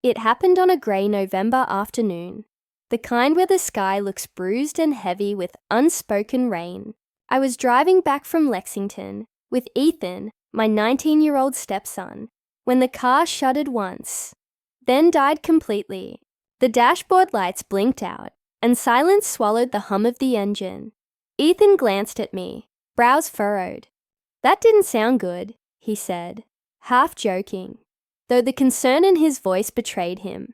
It happened on a grey November afternoon, the kind where the sky looks bruised and heavy with unspoken rain. I was driving back from Lexington with Ethan, my 19-year-old stepson, when the car shuddered once, then died completely. The dashboard lights blinked out, and silence swallowed the hum of the engine. Ethan glanced at me, brows furrowed. "That didn't sound good," he said, half joking, though the concern in his voice betrayed him.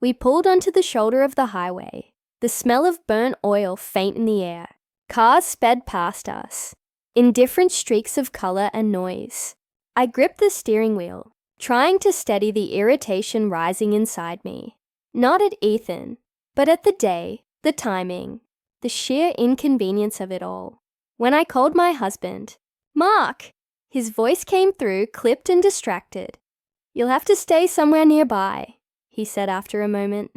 We pulled onto the shoulder of the highway, the smell of burnt oil faint in the air. Cars sped past us, in different streaks of color and noise. I gripped the steering wheel, trying to steady the irritation rising inside me. Not at Ethan, but at the day, the timing, the sheer inconvenience of it all. When I called my husband, "Mark!" his voice came through, clipped and distracted. "You'll have to stay somewhere nearby," he said after a moment.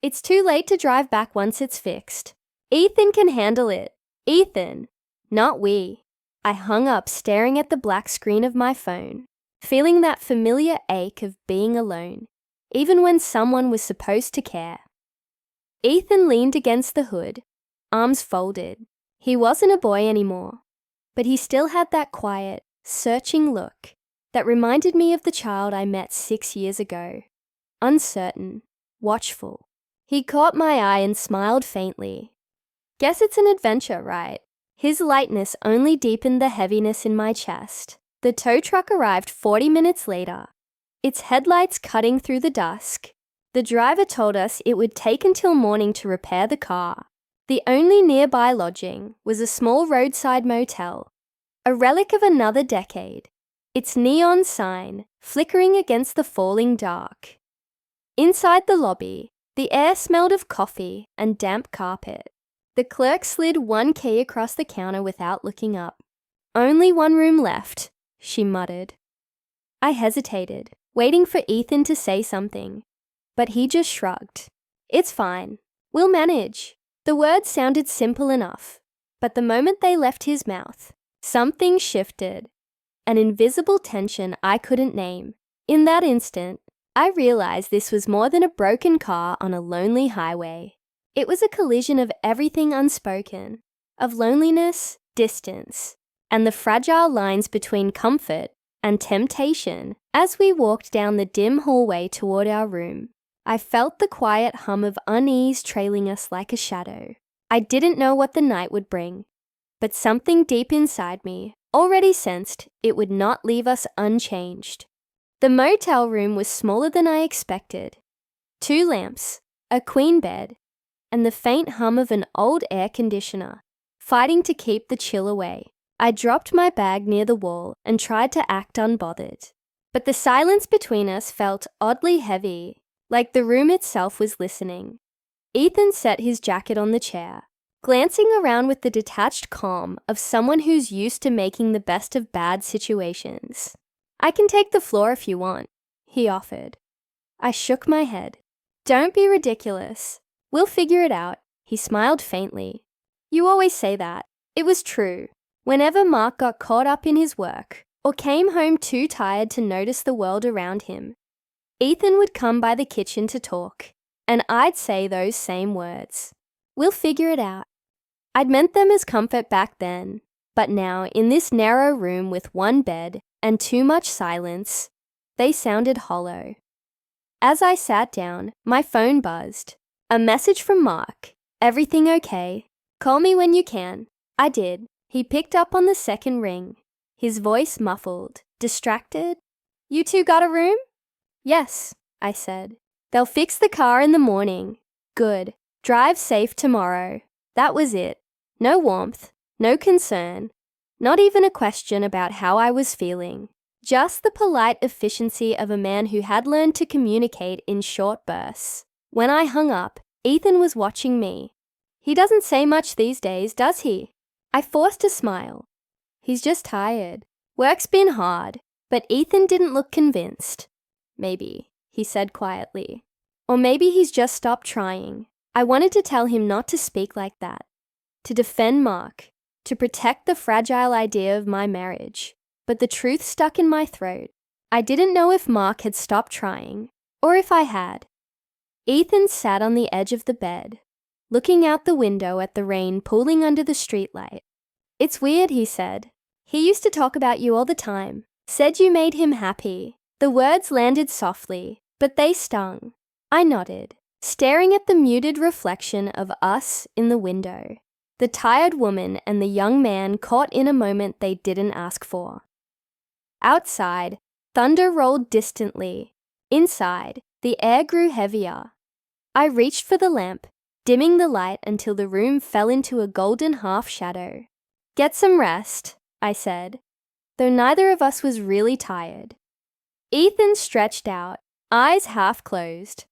"It's too late to drive back once it's fixed. Ethan can handle it. Ethan, not we." I hung up, staring at the black screen of my phone, feeling that familiar ache of being alone, even when someone was supposed to care. Ethan leaned against the hood, arms folded. He wasn't a boy anymore, but he still had that quiet, searching look that reminded me of the child I met 6 years ago. Uncertain, watchful. He caught my eye and smiled faintly. "Guess it's an adventure, right?" His lightness only deepened the heaviness in my chest. The tow truck arrived 40 minutes later, its headlights cutting through the dusk. The driver told us it would take until morning to repair the car. The only nearby lodging was a small roadside motel, a relic of another decade, its neon sign flickering against the falling dark. Inside the lobby, the air smelled of coffee and damp carpet. The clerk slid one key across the counter without looking up. "Only one room left," she muttered. I hesitated, waiting for Ethan to say something, but he just shrugged. "It's fine. We'll manage." The words sounded simple enough, but the moment they left his mouth, something shifted, an invisible tension I couldn't name. In that instant, I realized this was more than a broken car on a lonely highway. It was a collision of everything unspoken, of loneliness, distance, and the fragile lines between comfort and temptation. As we walked down the dim hallway toward our room, I felt the quiet hum of unease trailing us like a shadow. I didn't know what the night would bring, but something deep inside me already sensed it would not leave us unchanged. The motel room was smaller than I expected. 2 lamps, a queen bed, and the faint hum of an old air conditioner, fighting to keep the chill away. I dropped my bag near the wall and tried to act unbothered. But the silence between us felt oddly heavy, like the room itself was listening. Ethan set his jacket on the chair, glancing around with the detached calm of someone who's used to making the best of bad situations. "I can take the floor if you want," he offered. I shook my head. "Don't be ridiculous. We'll figure it out." He smiled faintly. "You always say that." It was true. Whenever Mark got caught up in his work or came home too tired to notice the world around him, Ethan would come by the kitchen to talk, and I'd say those same words. "We'll figure it out." I'd meant them as comfort back then, but now, in this narrow room with one bed and too much silence, they sounded hollow. As I sat down, my phone buzzed. A message from Mark. "Everything okay? Call me when you can." I did. He picked up on the second ring, his voice muffled, distracted. "You two got a room?" "Yes," I said. "They'll fix the car in the morning." "Good. Drive safe tomorrow." That was it. No warmth, no concern, not even a question about how I was feeling. Just the polite efficiency of a man who had learned to communicate in short bursts. When I hung up, Ethan was watching me. He doesn't say much these days, does he? I forced a smile. He's just tired. Work's been hard. But Ethan didn't look convinced. "Maybe," he said quietly. "Or maybe he's just stopped trying." I wanted to tell him not to speak like that, to defend Mark, to protect the fragile idea of my marriage. But the truth stuck in my throat. I didn't know if Mark had stopped trying, Or if I had. Ethan sat on the edge of the bed, looking out the window at the rain pooling under the streetlight. "It's weird," he said. "He used to talk about you all the time. Said you made him happy." The words landed softly, but they stung. I nodded, staring at the muted reflection of us in the window. The tired woman and the young man caught in a moment they didn't ask for. Outside, thunder rolled distantly. Inside, the air grew heavier. I reached for the lamp, dimming the light until the room fell into a golden half-shadow. "Get some rest," I said, though neither of us was really tired. Ethan stretched out, eyes half closed.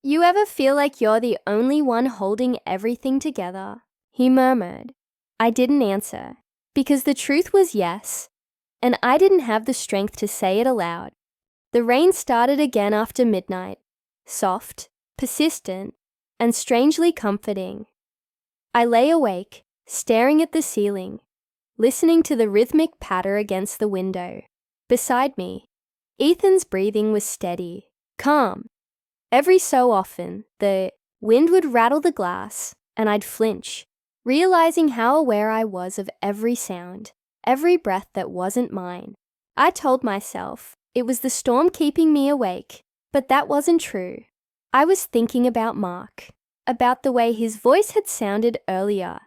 "You ever feel like you're the only one holding everything together?" he murmured. I didn't answer, because the truth was yes, and I didn't have the strength to say it aloud. The rain started again after midnight, soft, persistent, and strangely comforting. I lay awake, staring at the ceiling, listening to the rhythmic patter against the window. Beside me, Ethan's breathing was steady, calm. Every so often, the wind would rattle the glass, and I'd flinch, realizing how aware I was of every sound, every breath that wasn't mine. I told myself it was the storm keeping me awake, but that wasn't true. I was thinking about Mark, about the way his voice had sounded earlier,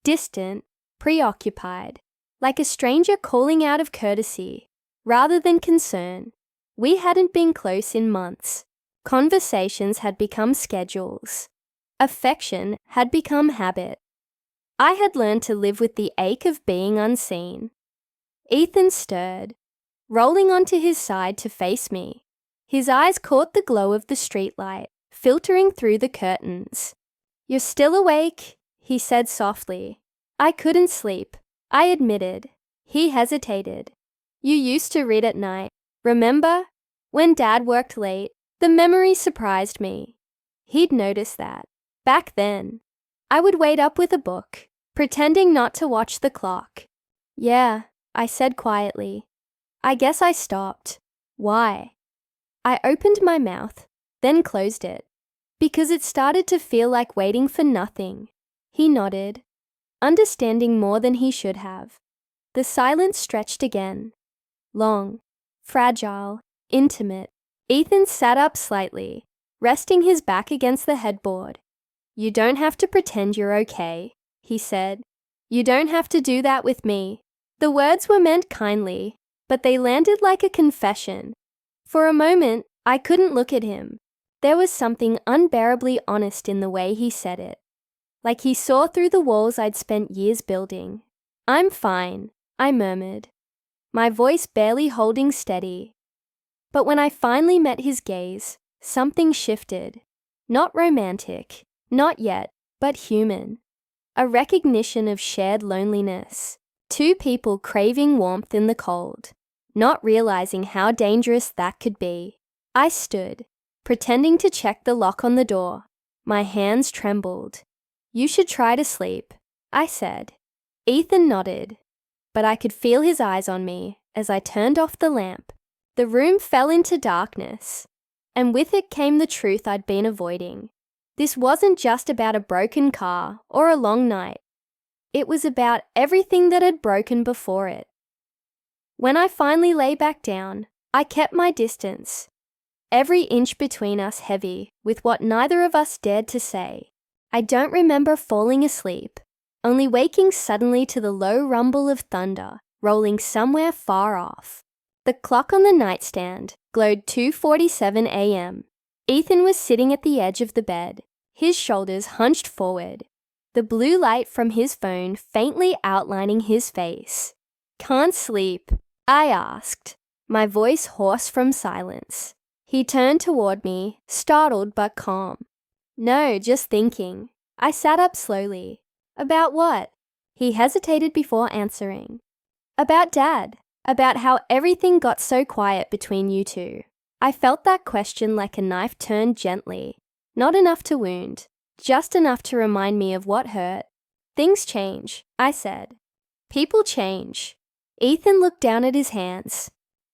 distant, preoccupied, like a stranger calling out of courtesy, rather than concern. We hadn't been close in months. Conversations had become schedules. Affection had become habit. I had learned to live with the ache of being unseen. Ethan stirred, rolling onto his side to face me. His eyes caught the glow of the streetlight, filtering through the curtains. "You're still awake," he said softly. "I couldn't sleep," I admitted. He hesitated. "You used to read at night, remember? When Dad worked late." The memory surprised me. He'd noticed that. Back then, I would wait up with a book, pretending not to watch the clock. "Yeah," I said quietly. "I guess I stopped." "Why?" I opened my mouth, then closed it, because it started to feel like waiting for nothing. He nodded, understanding more than he should have. The silence stretched again. Long, fragile, intimate. Ethan sat up slightly, resting his back against the headboard. "You don't have to pretend you're okay," he said. "You don't have to do that with me." The words were meant kindly, but they landed like a confession. For a moment, I couldn't look at him. There was something unbearably honest in the way he said it, like he saw through the walls I'd spent years building. "I'm fine," I murmured, my voice barely holding steady. But when I finally met his gaze, something shifted. Not romantic, not yet, but human. A recognition of shared loneliness. Two people craving warmth in the cold, not realizing how dangerous that could be. I stood, pretending to check the lock on the door. My hands trembled. "You should try to sleep," I said. Ethan nodded, but I could feel his eyes on me as I turned off the lamp. The room fell into darkness, and with it came the truth I'd been avoiding. This wasn't just about a broken car or a long night. It was about everything that had broken before it. When I finally lay back down, I kept my distance, every inch between us heavy with what neither of us dared to say. I don't remember falling asleep, only waking suddenly to the low rumble of thunder rolling somewhere far off. The clock on the nightstand glowed 2:47 a.m. Ethan was sitting at the edge of the bed, his shoulders hunched forward, the blue light from his phone faintly outlining his face. "Can't sleep?" I asked, my voice hoarse from silence. He turned toward me, startled but calm. "No, just thinking." I sat up slowly. "About what?" He hesitated before answering. "About Dad. About how everything got so quiet between you two." I felt that question like a knife turned gently. Not enough to wound, just enough to remind me of what hurt. "Things change," I said. "People change." Ethan looked down at his hands.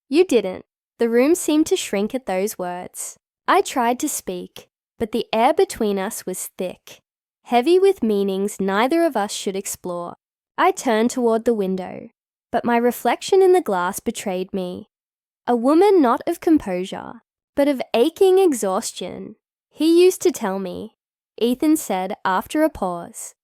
"You didn't." The room seemed to shrink at those words. I tried to speak, but the air between us was thick, heavy with meanings neither of us should explore. I turned toward the window, but my reflection in the glass betrayed me. A woman not of composure, but of aching exhaustion. He used to tell me, Ethan said after a pause,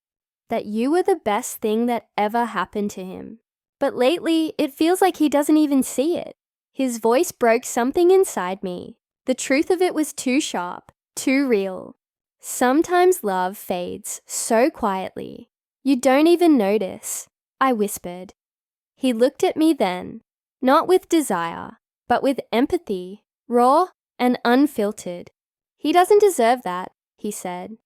that you were the best thing that ever happened to him. But lately, it feels like he doesn't even see it. His voice broke something inside me. The truth of it was too sharp, too real. Sometimes love fades so quietly, you don't even notice, I whispered. He looked at me then, not with desire, but with empathy, raw and unfiltered. He doesn't deserve that, he said.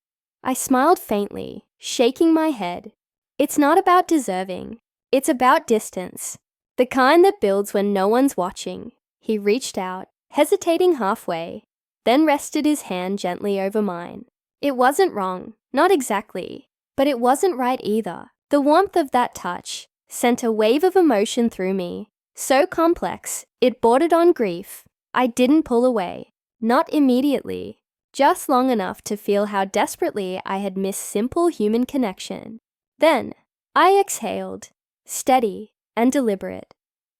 I smiled faintly, shaking my head. It's not about deserving. It's about distance, the kind that builds when no one's watching. He reached out, hesitating halfway, then rested his hand gently over mine. It wasn't wrong, not exactly, but it wasn't right either. The warmth of that touch sent a wave of emotion through me, so complex, it bordered on grief. I didn't pull away, not immediately, just long enough to feel how desperately I had missed simple human connection. Then, I exhaled, steady and deliberate,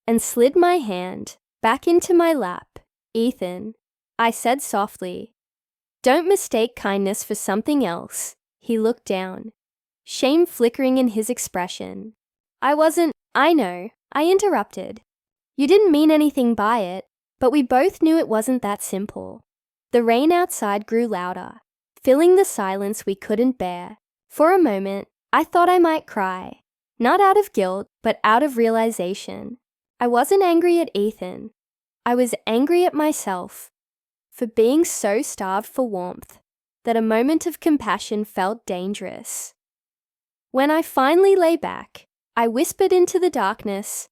and slid my hand back into my lap. Ethan, I said softly, don't mistake kindness for something else. He looked down, shame flickering in his expression. I know, I interrupted. You didn't mean anything by it, but we both knew it wasn't that simple. The rain outside grew louder, filling the silence we couldn't bear. For a moment, I thought I might cry, not out of guilt, but out of realization. I wasn't angry at Ethan. I was angry at myself for being so starved for warmth that a moment of compassion felt dangerous. When I finally lay back, I whispered into the darkness,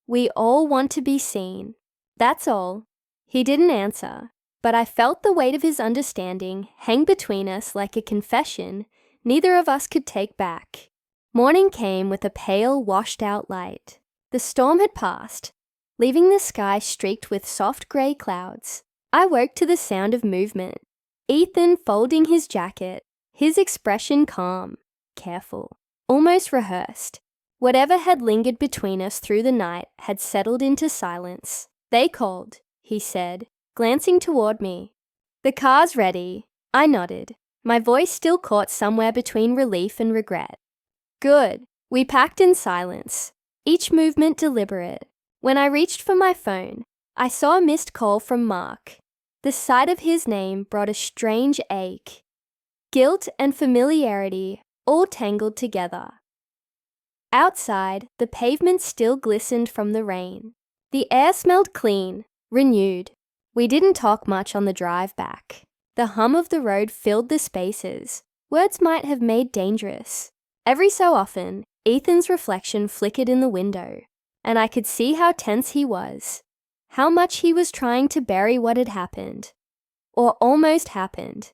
we all want to be seen. That's all. He didn't answer, but I felt the weight of his understanding hang between us like a confession neither of us could take back. Morning came with a pale, washed-out light. The storm had passed, leaving the sky streaked with soft grey clouds. I woke to the sound of movement. Ethan folding his jacket, his expression calm, careful, almost rehearsed. Whatever had lingered between us through the night had settled into silence. They called, he said, glancing toward me. The car's ready. I nodded, my voice still caught somewhere between relief and regret. Good. We packed in silence, each movement deliberate. When I reached for my phone, I saw a missed call from Mark. The sight of his name brought a strange ache. Guilt and familiarity all tangled together. Outside, the pavement still glistened from the rain. The air smelled clean, renewed. We didn't talk much on the drive back. The hum of the road filled the spaces words might have made dangerous. Every so often, Ethan's reflection flickered in the window, and I could see how tense he was, how much he was trying to bury what had happened, or almost happened.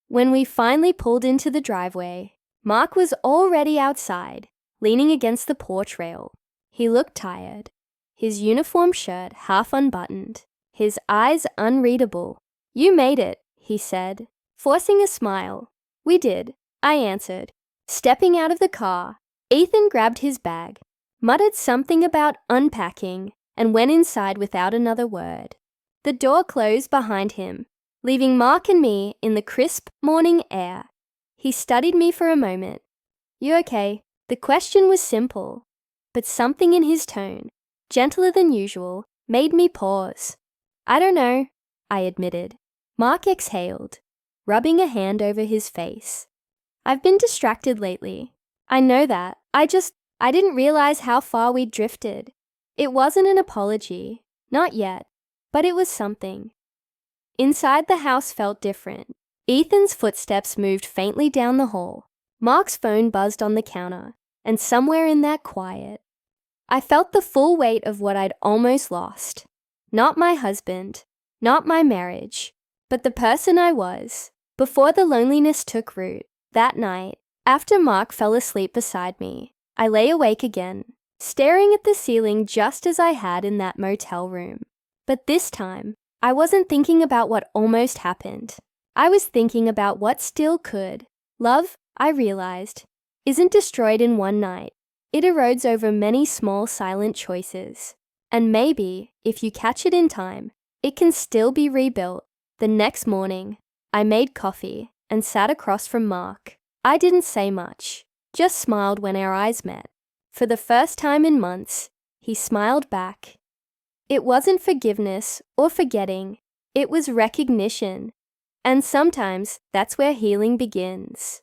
When we finally pulled into the driveway, Mark was already outside, leaning against the porch rail. He looked tired, his uniform shirt half unbuttoned, his eyes unreadable. You made it, he said, forcing a smile. We did, I answered. Stepping out of the car, Ethan grabbed his bag, muttered something about unpacking, and went inside without another word. The door closed behind him, leaving Mark and me in the crisp morning air. He studied me for a moment. You okay? The question was simple, but something in his tone, gentler than usual, made me pause. I don't know, I admitted. Mark exhaled, rubbing a hand over his face. I've been distracted lately. I know that. I didn't realize how far we'd drifted. It wasn't an apology, not yet, but it was something. Inside the house felt different. Ethan's footsteps moved faintly down the hall. Mark's phone buzzed on the counter, and somewhere in that quiet, I felt the full weight of what I'd almost lost. Not my husband, not my marriage, but the person I was, before the loneliness took root. That night, after Mark fell asleep beside me, I lay awake again, staring at the ceiling just as I had in that motel room. But this time, I wasn't thinking about what almost happened. I was thinking about what still could. Love, I realized, isn't destroyed in one night. It erodes over many small silent choices. And maybe, if you catch it in time, it can still be rebuilt. The next morning, I made coffee and sat across from Mark. I didn't say much, just smiled when our eyes met. For the first time in months, he smiled back. It wasn't forgiveness or forgetting, it was recognition. And sometimes that's where healing begins.